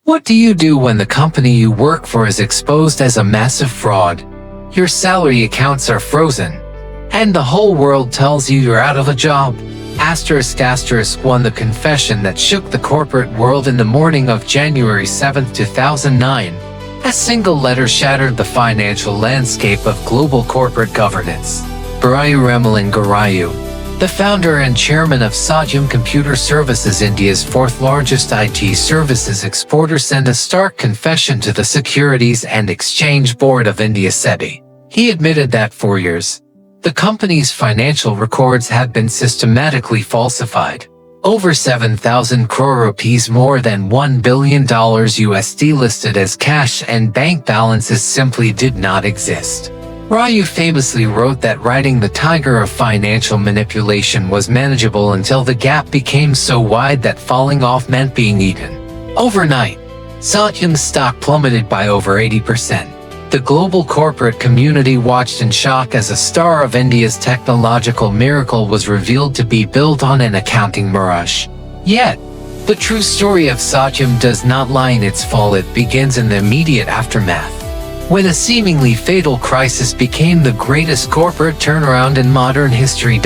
What do you do when the company you work for is exposed as a massive fraud? Your salary accounts are frozen, and the whole world tells you you're out of a job. ***1 The confession that shook the corporate world in the morning of January 7, 2009. A single letter shattered the financial landscape of global corporate governance. Ramalinga Raju, the founder and chairman of Satyam Computer Services, India's fourth-largest IT services exporter, sent a stark confession to the Securities and Exchange Board of India (SEBI). He admitted that for years, the company's financial records had been systematically falsified. Over 7,000 crore rupees, more than $1 billion USD, listed as cash and bank balances simply did not exist. Raju famously wrote that riding the tiger of financial manipulation was manageable until the gap became so wide that falling off meant being eaten. Overnight, Satyam's stock plummeted by over 80%. The global corporate community watched in shock as a star of India's technological miracle was revealed to be built on an accounting mirage. Yet, the true story of Satyam does not lie in its fall. It begins in the immediate aftermath, when a seemingly fatal crisis became the greatest corporate turnaround in modern history.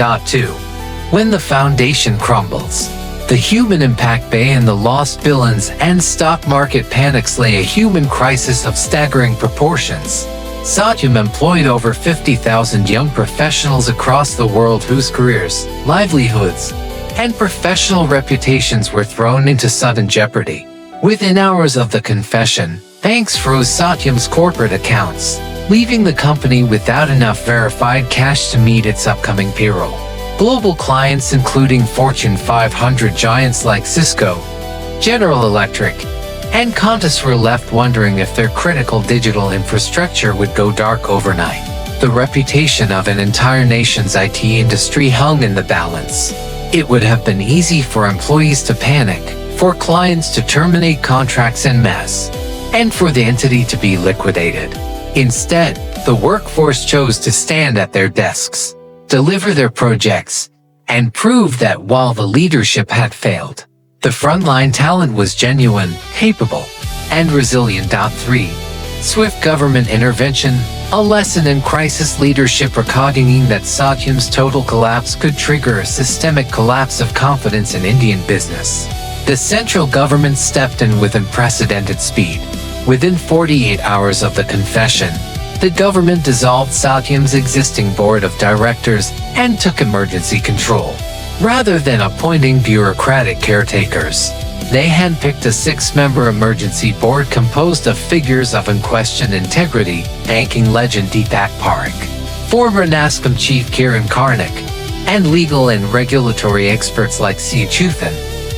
When the foundation crumbles, the human impact and the lost billions and stock market panics lay a human crisis of staggering proportions. Satyam employed over 50,000 young professionals across the world whose careers, livelihoods, and professional reputations were thrown into sudden jeopardy. Within hours of the confession, banks froze Satyam's corporate accounts, leaving the company without enough verified cash to meet its upcoming payroll. Global clients, including Fortune 500 giants like Cisco, General Electric, and Qantas, were left wondering if their critical digital infrastructure would go dark overnight. The reputation of an entire nation's IT industry hung in the balance. It would have been easy for employees to panic, for clients to terminate contracts en masse, and for the entity to be liquidated. Instead, the workforce chose to stand at their desks, deliver their projects, and prove that while the leadership had failed, the frontline talent was genuine, capable, and resilient. 3. Swift government intervention, a lesson in crisis leadership, recognizing that Satyam's total collapse could trigger a systemic collapse of confidence in Indian business. The central government stepped in with unprecedented speed. Within 48 hours of the confession, the government dissolved Satyam's existing board of directors and took emergency control. Rather than appointing bureaucratic caretakers, they handpicked a 6-member emergency board composed of figures of unquestioned integrity: banking legend Deepak Parekh, former NASSCOM chief Kiran Karnik, and legal and regulatory experts like C. Chuthan.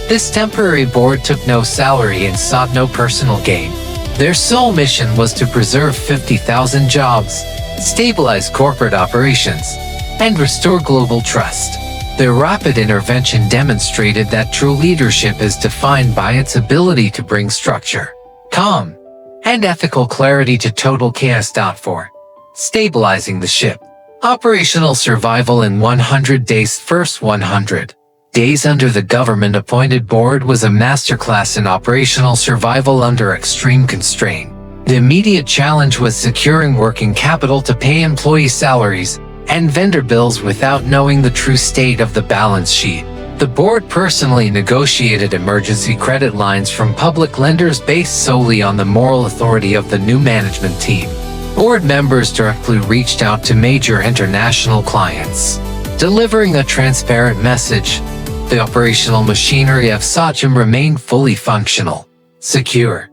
This temporary board took no salary and sought no personal gain. Their sole mission was to preserve 50,000 jobs, stabilize corporate operations, and restore global trust. Their rapid intervention demonstrated that true leadership is defined by its ability to bring structure, calm, and ethical clarity to total chaos. 4. Stabilizing the ship. Operational survival in 100 days. First 100 days under the government-appointed board was a masterclass in operational survival under extreme constraint. The immediate challenge was securing working capital to pay employee salaries and vendor bills without knowing the true state of the balance sheet. The board personally negotiated emergency credit lines from public lenders based solely on the moral authority of the new management team. Board members directly reached out to major international clients, delivering a transparent message. The operational machinery of Satyam remained fully functional, secure,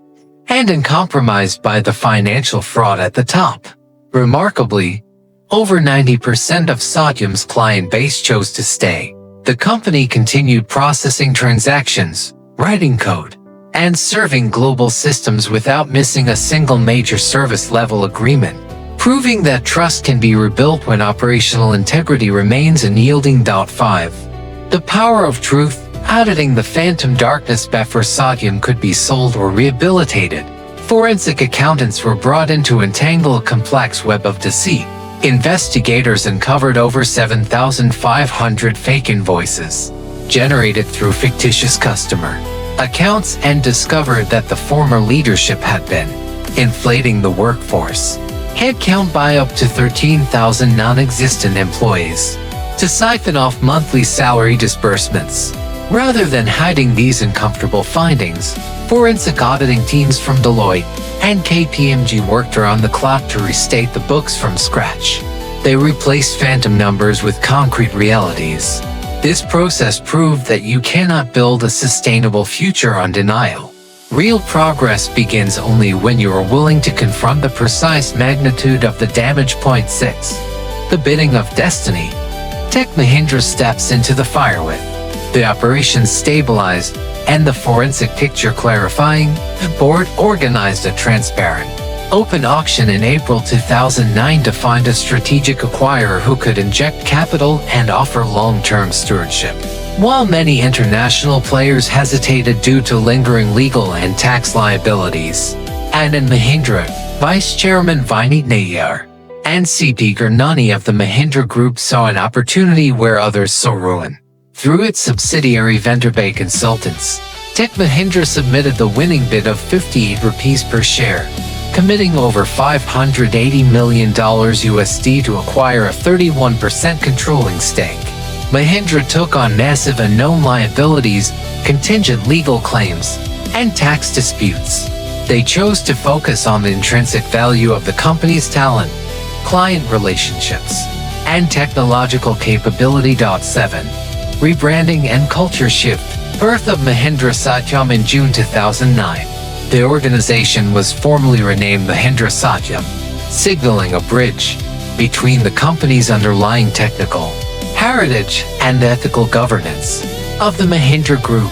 and uncompromised by the financial fraud at the top. Remarkably, over 90% of Satyam's client base chose to stay. The company continued processing transactions, writing code, and serving global systems without missing a single major service-level agreement, proving that trust can be rebuilt when operational integrity remains unyielding. 5. The power of truth. Auditing the phantom darkness before Satyam could be sold or rehabilitated, forensic accountants were brought in to untangle a complex web of deceit. Investigators uncovered over 7,500 fake invoices, generated through fictitious customer accounts and discovered that the former leadership had been inflating the workforce headcount by up to 13,000 non-existent employees to siphon off monthly salary disbursements. Rather than hiding these uncomfortable findings, forensic auditing teams from Deloitte and KPMG worked around the clock to restate the books from scratch. They replaced phantom numbers with concrete realities. This process proved that you cannot build a sustainable future on denial. Real progress begins only when you are willing to confront the precise magnitude of the damage. Point 6. The bidding of destiny. Tech Mahindra steps into the fire with the operations stabilized and the forensic picture clarifying. The board organized a transparent, open auction in April 2009 to find a strategic acquirer who could inject capital and offer long-term stewardship. While many international players hesitated due to lingering legal and tax liabilities, Anand Mahindra, Vice Chairman Vineet Nayar, and C.P. Gurnani of the Mahindra Group saw an opportunity where others saw ruin. Through its subsidiary Venturebay Consultants, Tech Mahindra submitted the winning bid of 58 rupees per share, committing over $580 million USD to acquire a 31% controlling stake. Mahindra took on massive unknown liabilities, contingent legal claims, and tax disputes. They chose to focus on the intrinsic value of the company's talent, client relationships, and technological capability. 7. Rebranding and culture shift. Birth of Mahindra Satyam in June 2009. The organization was formally renamed Mahindra Satyam, signaling a bridge between the company's underlying technical heritage and ethical governance of the Mahindra Group.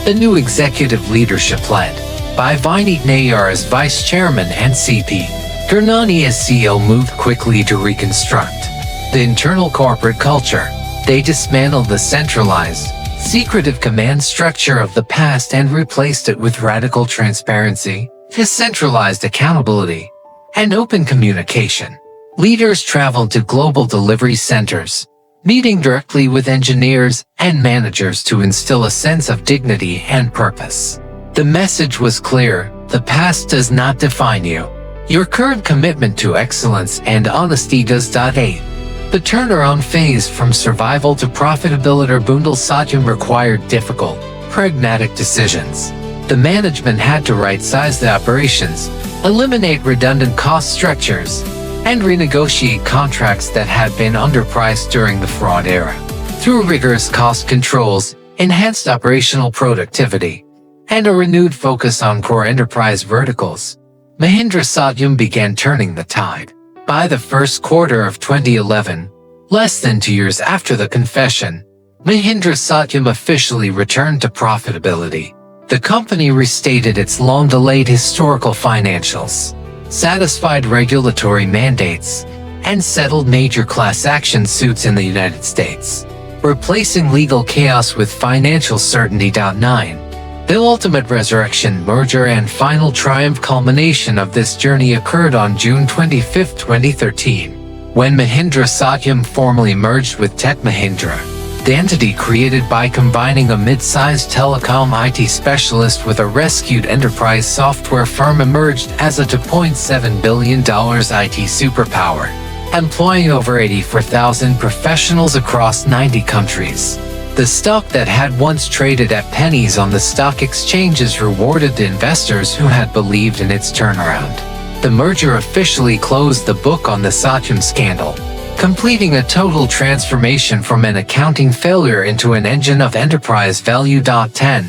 The new executive leadership, led by Vineet Nayar as vice chairman and C.P. Gurnani as CEO, moved quickly to reconstruct the internal corporate culture. They dismantled the centralized, secretive command structure of the past and replaced it with radical transparency, decentralized accountability, and open communication. Leaders traveled to global delivery centers, meeting directly with engineers and managers to instill a sense of dignity and purpose. The message was clear: the past does not define you. Your current commitment to excellence and honesty does. 8. The turnaround phase from survival to profitability. Bundle Satyam required difficult, pragmatic decisions. The management had to right-size the operations, eliminate redundant cost structures, and renegotiate contracts that had been underpriced during the fraud era. Through rigorous cost controls, enhanced operational productivity, and a renewed focus on core enterprise verticals, Mahindra Satyam began turning the tide. By the first quarter of 2011, less than 2 years after the confession, Mahindra Satyam officially returned to profitability. The company restated its long-delayed historical financials, satisfied regulatory mandates, and settled major class action suits in the United States, replacing legal chaos with financial certainty. 9. The ultimate resurrection, merger, and final triumph. Culmination of this journey occurred on June 25, 2013, when Mahindra Satyam formally merged with Tech Mahindra, the entity created by combining a mid-sized telecom IT specialist with a rescued enterprise software firm. Emerged as a $2.7 billion IT superpower, employing over 84,000 professionals across 90 countries. The stock that had once traded at pennies on the stock exchanges rewarded the investors who had believed in its turnaround. The merger officially closed the book on the Satyam scandal, completing a total transformation from an accounting failure into an engine of enterprise value. 10.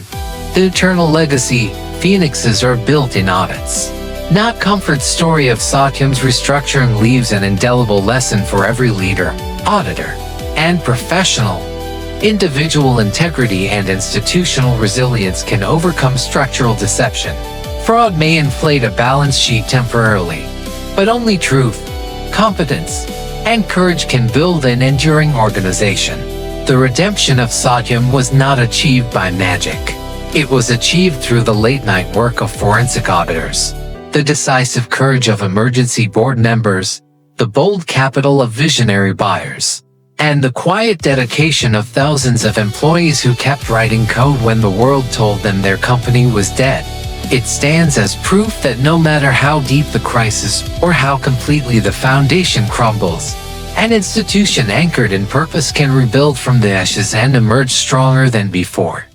The eternal legacy. Phoenixes are built in audits. Not comfort. Story of Satyam's restructuring leaves an indelible lesson for every leader, auditor, and professional. Individual integrity and institutional resilience can overcome structural deception. Fraud may inflate a balance sheet temporarily, but only truth, competence, and courage can build an enduring organization. The redemption of Satyam was not achieved by magic. It was achieved through the late-night work of forensic auditors, the decisive courage of emergency board members, the bold capital of visionary buyers, and the quiet dedication of thousands of employees who kept writing code when the world told them their company was dead. It stands as proof that no matter how deep the crisis or how completely the foundation crumbles, an institution anchored in purpose can rebuild from the ashes and emerge stronger than before.